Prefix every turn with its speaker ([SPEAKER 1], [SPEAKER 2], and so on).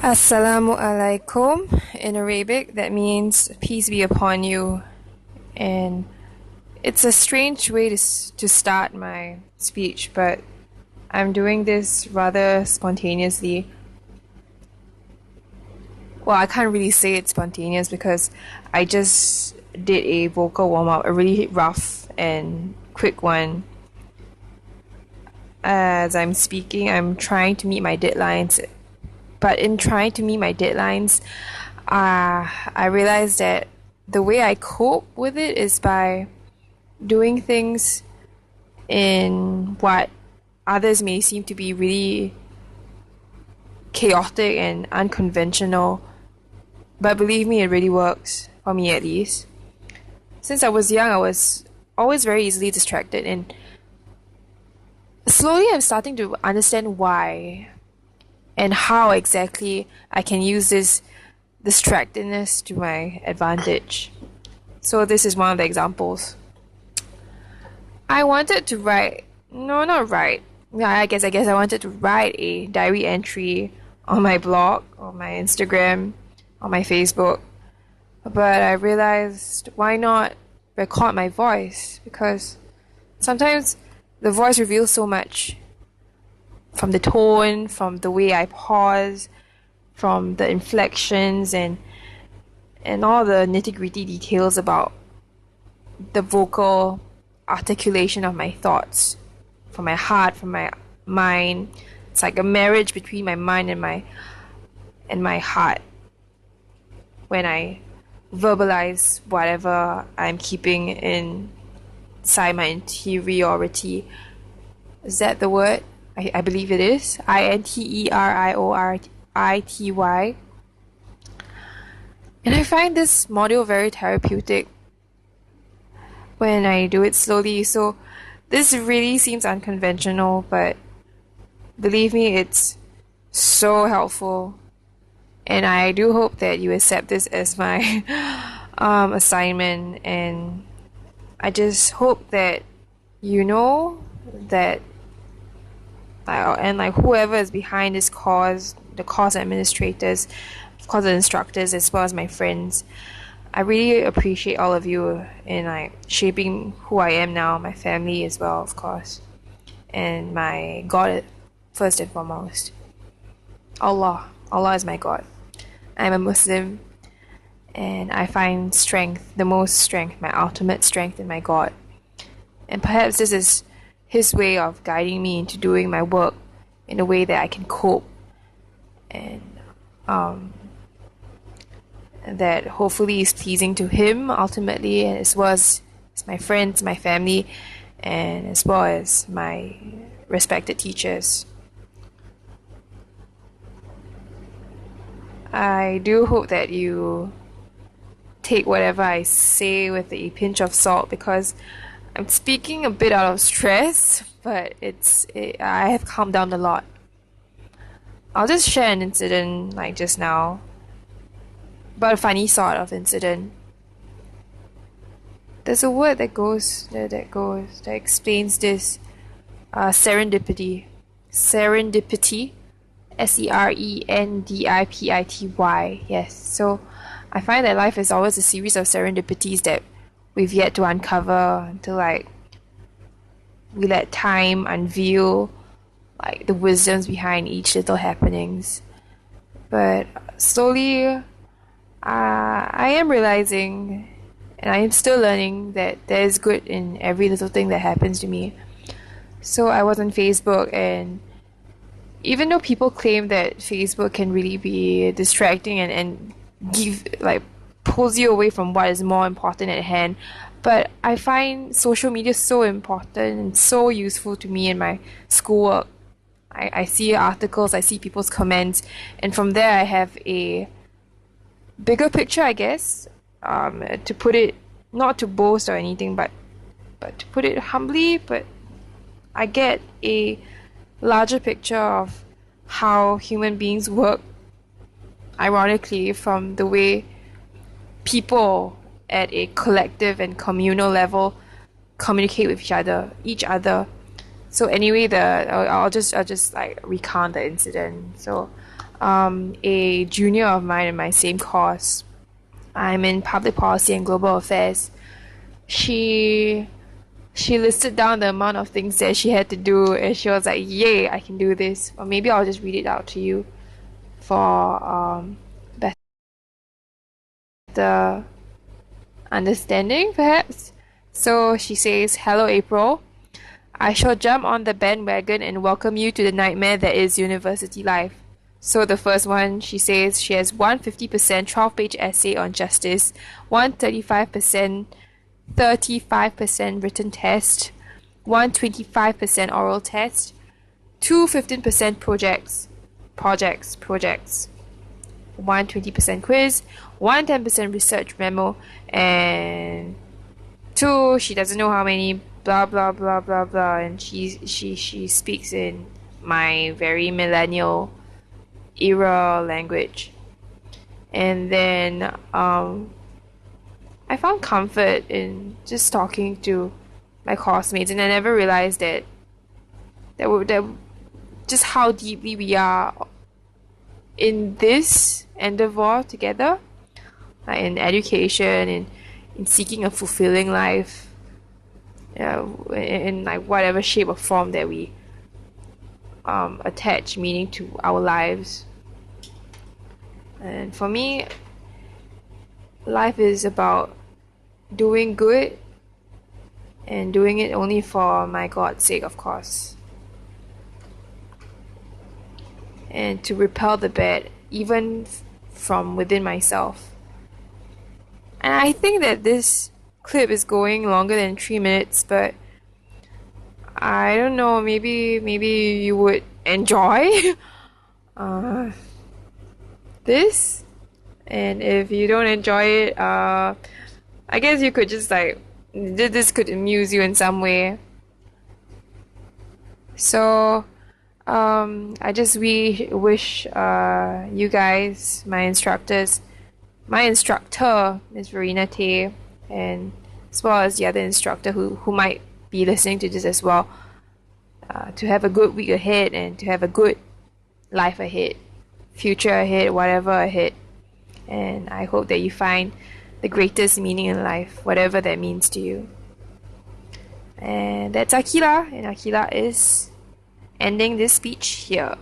[SPEAKER 1] Assalamu alaikum. In Arabic, that means peace be upon you. And it's a strange way to start my speech, but I'm doing this rather spontaneously. Well, I can't really say it's spontaneous because I just did a vocal warm-up, a really rough and quick one. As I'm speaking, I'm trying to meet my deadlines. But in trying to meet my deadlines, I realized that the way I cope with it is by doing things in what others may seem to be really chaotic and unconventional. But believe me, it really works, for me at least. Since I was young, I was always very easily distracted, and slowly I'm starting to understand why and how exactly I can use this distractedness to my advantage. So this is one of the examples. I wanted to write, no, not write. Yeah, I guess I wanted to write a diary entry on my blog, on my Instagram, on my Facebook. But I realized, why not record my voice? Because sometimes the voice reveals so much. From the tone, from the way I pause, from the inflections and all the nitty-gritty details about the vocal articulation of my thoughts, from my heart, from my mind. It's like a marriage between my mind and my heart when I verbalize whatever I'm keeping inside my interiority. Is that the word? I believe it is. Interiority. And I find this module very therapeutic when I do it slowly. So this really seems unconventional, but believe me, it's so helpful. And I do hope that you accept this as my assignment. And I just hope that you know that and like whoever is behind this cause, the course administrators, of course the instructors, as well as my friends, I really appreciate all of you in like shaping who I am now, my family as well, of course, and my God first and foremost. Allah is my God. I'm a Muslim, and I find strength, the most strength, my ultimate strength in my God. And perhaps this is His way of guiding me into doing my work in a way that I can cope, and that hopefully is pleasing to Him ultimately, as well as my friends, my family, and as well as my respected teachers. I do hope that you take whatever I say with a pinch of salt, because I'm speaking a bit out of stress, but I have calmed down a lot. I'll just share an incident like just now, but a funny sort of incident. There's a word that explains this. Serendipity. Serendipity. Serendipity. Yes. So I find that life is always a series of serendipities that we've yet to uncover until like we let time unveil like the wisdoms behind each little happenings. But slowly I am realizing, and I am still learning, that there is good in every little thing that happens to me. So I was on Facebook, and even though people claim that Facebook can really be distracting and give like pulls you away from what is more important at hand, but I find social media so important and so useful to me in my schoolwork. I see articles, I see people's comments, and from there I have a bigger picture, I guess, to put it, not to boast or anything, but to put it humbly, but I get a larger picture of how human beings work, ironically, from the way people at a collective and communal level communicate with each other. So anyway, I'll just like recount the incident. So a junior of mine in my same course. I'm in public policy and global affairs. She she listed down the amount of things that she had to do, and she was like, "Yay, I can do this." Or maybe I'll just read it out to you for better understanding, perhaps. So she says, "Hello, April. I shall jump on the bandwagon and welcome you to the nightmare that is university life." So the first one, she says she has one 50% 12-page essay on justice, one 35% written test, one 25% oral test, two 15% projects, one 20% quiz, one 10% research memo, and two, she doesn't know how many, blah blah blah blah blah, and she speaks in my very millennial era language. And then I found comfort in just talking to my classmates, and I never realized that just how deeply we are in this endeavor together, like in education, in seeking a fulfilling life, in like whatever shape or form that we attach meaning to our lives. And for me, life is about doing good and doing it only for my God's sake, of course. And to repel the bad, even from within myself. And I think that this clip is going longer than 3 minutes, but I don't know, maybe you would enjoy this. And if you don't enjoy it, I guess you could just like, this could amuse you in some way. So I just wish you guys, my instructors, my instructor, Ms. Verena Tay, and as well as the other instructor who might be listening to this as well, to have a good week ahead and to have a good life ahead, future ahead, whatever ahead. And I hope that you find the greatest meaning in life, whatever that means to you. And that's Aqilah, and Aqilah is ending this speech here.